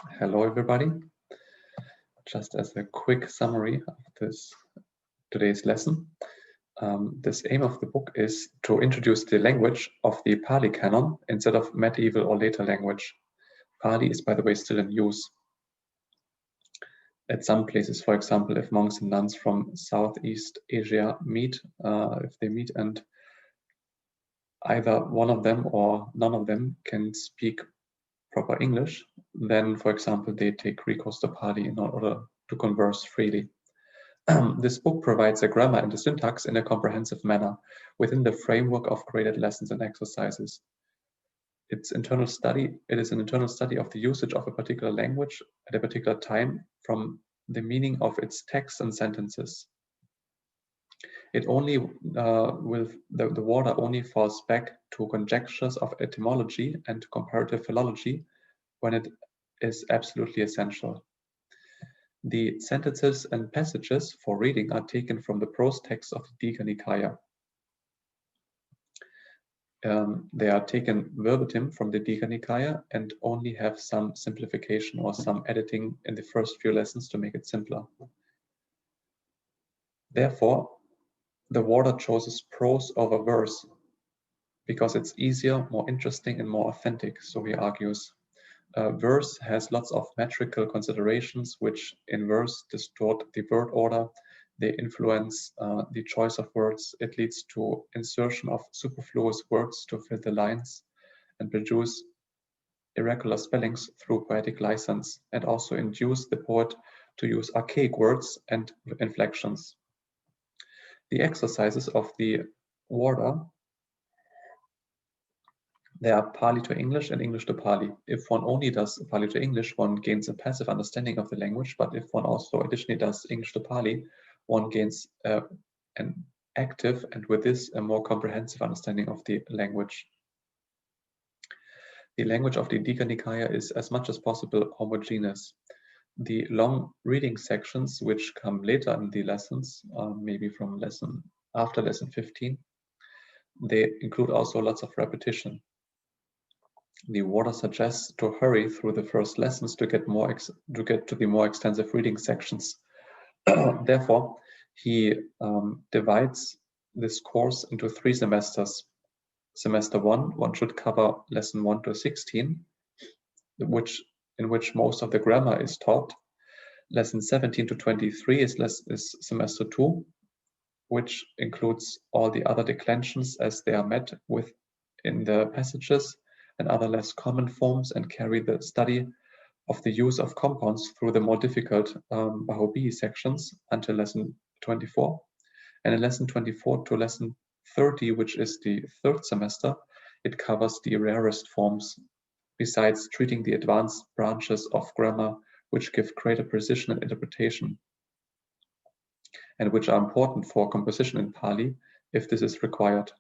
Hello, everybody. Just as a quick summary of today's lesson, this aim of the book is to introduce the language of the Pali canon instead of medieval or later language. Pali is, by the way, still in use. At some places, for example, if monks and nuns from Southeast Asia meet, if they meet and either one of them or none of them can speak proper English, then, for example, they take recourse to Pali in order to converse freely. This book provides a grammar and a syntax in a comprehensive manner within the framework of graded lessons and exercises. It is an internal study of the usage of a particular language at a particular time from the meaning of its texts and sentences. It only the water only falls back to conjectures of etymology and comparative philology when it is absolutely essential. The sentences and passages for reading are taken from the prose text of the ṭīkā Nikāya. They are taken verbatim from the ṭīkā Nikāya and only have some simplification or some editing in the first few lessons to make it simpler. Therefore, the warder chooses prose over verse because it's easier, more interesting, and more authentic, so he argues. Verse has lots of metrical considerations which in verse distort the word order. They influence the choice of words. It leads to insertion of superfluous words to fill the lines and produce irregular spellings through poetic license, and also induce the poet to use archaic words and inflections. The exercises of the warder, they are Pali to English and English to Pali. If one only does Pali to English, one gains a passive understanding of the language, but if one also additionally does English to Pali, one gains an active and with this a more comprehensive understanding of the language. The language of the ṭīkā Nikāya is as much as possible homogeneous. The long reading sections, which come later in the lessons, maybe from after lesson 15, they include also lots of repetition. The warder suggests to hurry through the first lessons to get to the more extensive reading sections. Therefore, he divides this course into 3 semesters. Semester 1, one should cover lesson 1 to 16, in which most of the grammar is taught. Lesson 17 to 23 is semester 2, which includes all the other declensions as they are met with in the passages and other less common forms, and carry the study of the use of compounds through the more difficult Bahobi sections until lesson 24. And in lesson 24 to lesson 30, which is the 3rd semester, it covers the rarest forms, besides treating the advanced branches of grammar, which give greater precision and interpretation, and which are important for composition in Pali, if this is required.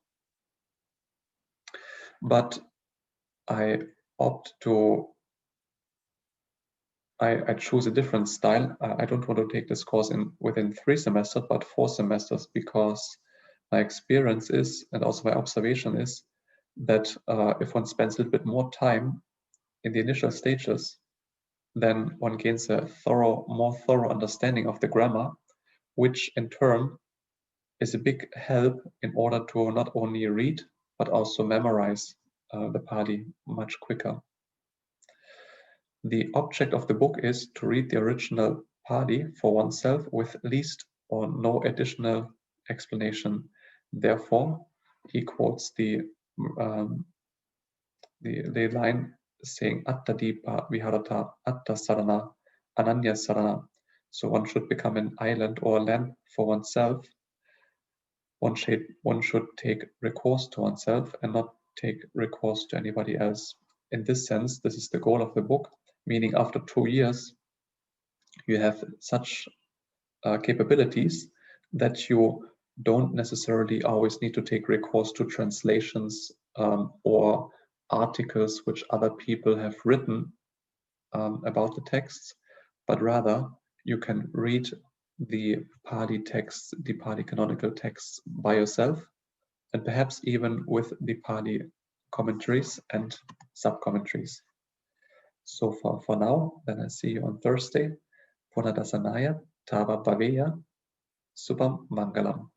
But I choose a different style. I don't want to take this course within 3 semesters, but 4 semesters, because my experience is, and also my observation is, that if one spends a little bit more time in the initial stages, then one gains a more thorough understanding of the grammar, which in turn is a big help in order to not only read, but also memorize the Pali much quicker. The object of the book is to read the original Pali for oneself with least or no additional explanation. Therefore, he quotes the line saying aṭṭhadipa viharata aṭṭhasarana ananya sarana. So one should become an island or a lamp for oneself. One should take recourse to oneself and not take recourse to anybody else. In this sense, this is the goal of the book, meaning after 2 years, you have such capabilities that you don't necessarily always need to take recourse to translations or articles which other people have written about the texts, but rather you can read the Pali texts, the Pali canonical texts by yourself, and perhaps even with the Pali commentaries and sub-commentaries. so far for now. Then I see you on Thursday. Punadasanaya Tava Bhaveya Subham Mangalam.